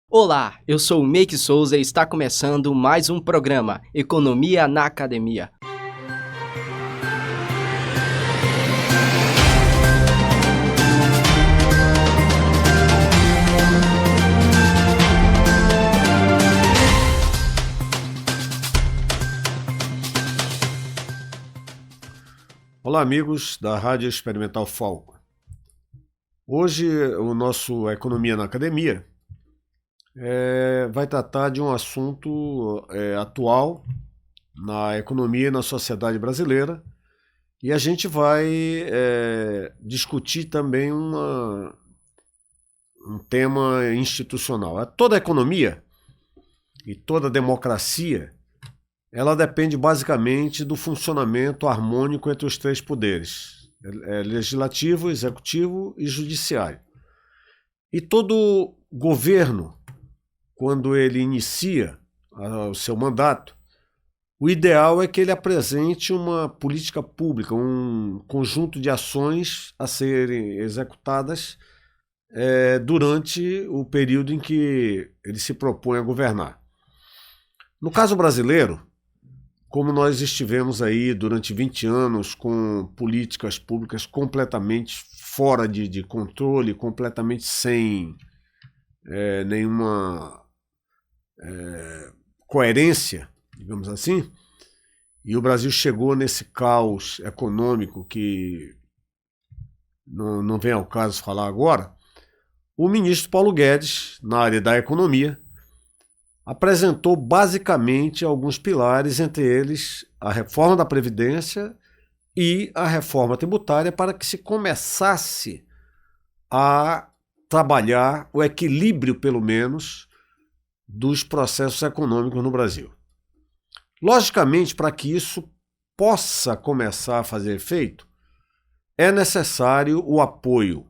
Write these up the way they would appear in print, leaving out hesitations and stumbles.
Olá, eu sou o Meike Souza e está começando mais um programa Economia na Academia. Olá, amigos da Rádio Experimental Falco. Hoje o nosso Economia na Academia vai tratar de um assunto atual na economia e na sociedade brasileira, e a gente vai discutir também um tema institucional. Toda a economia e toda a democracia ela depende basicamente do funcionamento harmônico entre os três poderes, legislativo, executivo e judiciário. E todo governo, quando ele inicia o seu mandato, o ideal é que ele apresente uma política pública, um conjunto de ações a serem executadas durante o período em que ele se propõe a governar. No caso brasileiro, como nós estivemos aí durante 20 anos com políticas públicas completamente fora de controle, completamente sem nenhuma coerência, digamos assim, e o Brasil chegou nesse caos econômico que não vem ao caso falar agora, o ministro Paulo Guedes, na área da economia, apresentou basicamente alguns pilares, entre eles a reforma da Previdência e a reforma tributária, para que se começasse a trabalhar o equilíbrio, pelo menos, dos processos econômicos no Brasil. Logicamente, para que isso possa começar a fazer efeito, é necessário o apoio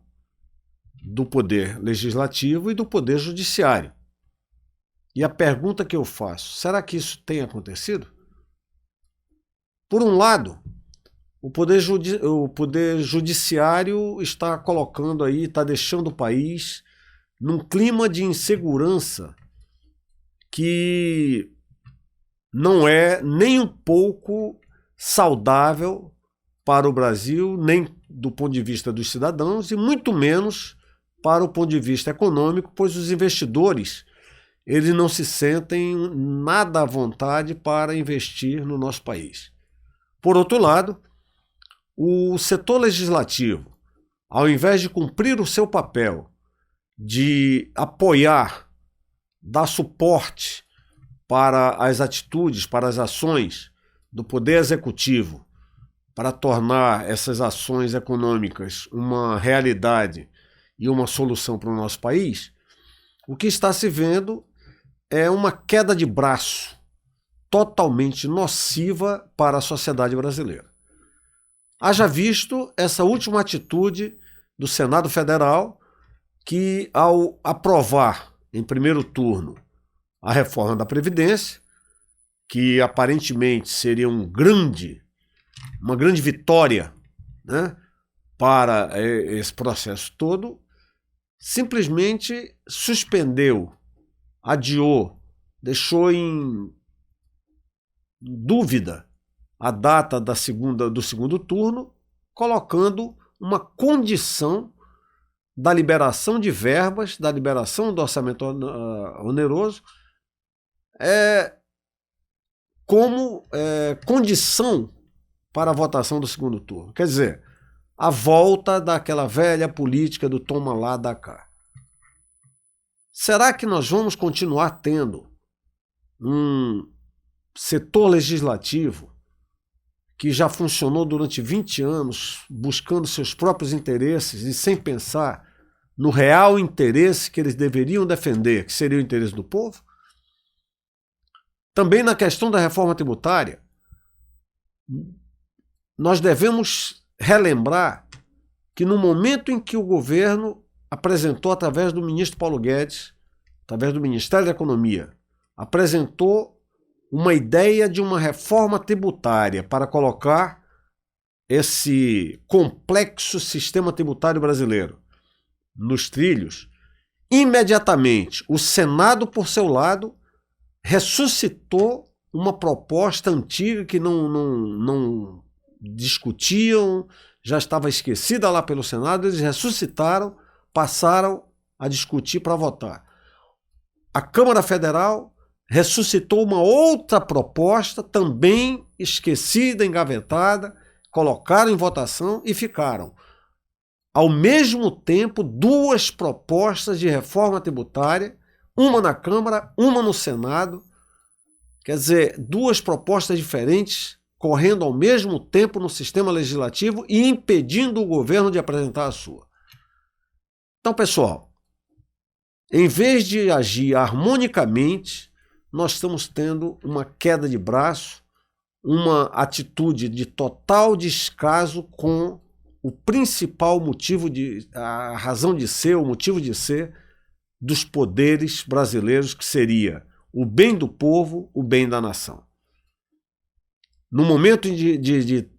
do Poder Legislativo e do Poder Judiciário. E a pergunta que eu faço, será que isso tem acontecido? Por um lado, o Poder Judiciário está colocando aí, está deixando o país num clima de insegurança que não é nem um pouco saudável para o Brasil, nem do ponto de vista dos cidadãos, e muito menos para o ponto de vista econômico, pois os investidores eles não se sentem nada à vontade para investir no nosso país. Por outro lado, o setor legislativo, ao invés de cumprir o seu papel de apoiar, dar suporte para as atitudes, para as ações do Poder Executivo, para tornar essas ações econômicas uma realidade e uma solução para o nosso país, o que está se vendo é uma queda de braço totalmente nociva para a sociedade brasileira. Haja visto essa última atitude do Senado Federal, que ao aprovar em primeiro turno a reforma da Previdência, que aparentemente seria uma grande vitória, né, para esse processo todo, simplesmente suspendeu, adiou, deixou em dúvida a data do segundo turno, colocando uma condição da liberação de verbas, da liberação do orçamento oneroso, como condição para a votação do segundo turno. Quer dizer, a volta daquela velha política do toma lá, dá cá. Será que nós vamos continuar tendo um setor legislativo que já funcionou durante 20 anos, buscando seus próprios interesses e sem pensar no real interesse que eles deveriam defender, que seria o interesse do povo? Também na questão da reforma tributária, nós devemos relembrar que no momento em que o governo apresentou, através do ministro Paulo Guedes, através do Ministério da Economia, apresentou uma ideia de uma reforma tributária para colocar esse complexo sistema tributário brasileiro nos trilhos, imediatamente o Senado, por seu lado, ressuscitou uma proposta antiga que não discutiam, já estava esquecida lá pelo Senado, eles ressuscitaram, passaram a discutir para votar. A Câmara Federal ressuscitou uma outra proposta, também esquecida, engavetada, colocaram em votação e ficaram, ao mesmo tempo, duas propostas de reforma tributária, uma na Câmara, uma no Senado, quer dizer, duas propostas diferentes, correndo ao mesmo tempo no sistema legislativo e impedindo o governo de apresentar a sua. Então, pessoal, em vez de agir harmonicamente, nós estamos tendo uma queda de braço, uma atitude de total descaso com o principal motivo a razão de ser, o motivo de ser dos poderes brasileiros, que seria o bem do povo, o bem da nação. No momento de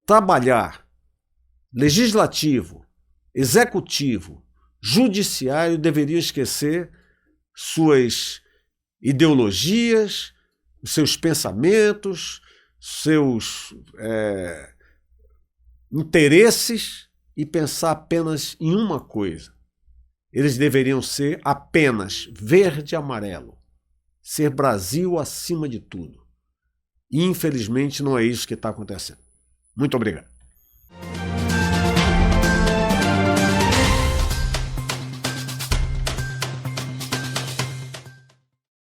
trabalhar legislativo, executivo, judiciário, deveria esquecer suas ideologias, seus pensamentos, seus interesses e pensar apenas em uma coisa. Eles deveriam ser apenas verde e amarelo. Ser Brasil acima de tudo. E, infelizmente, não é isso que está acontecendo. Muito obrigado.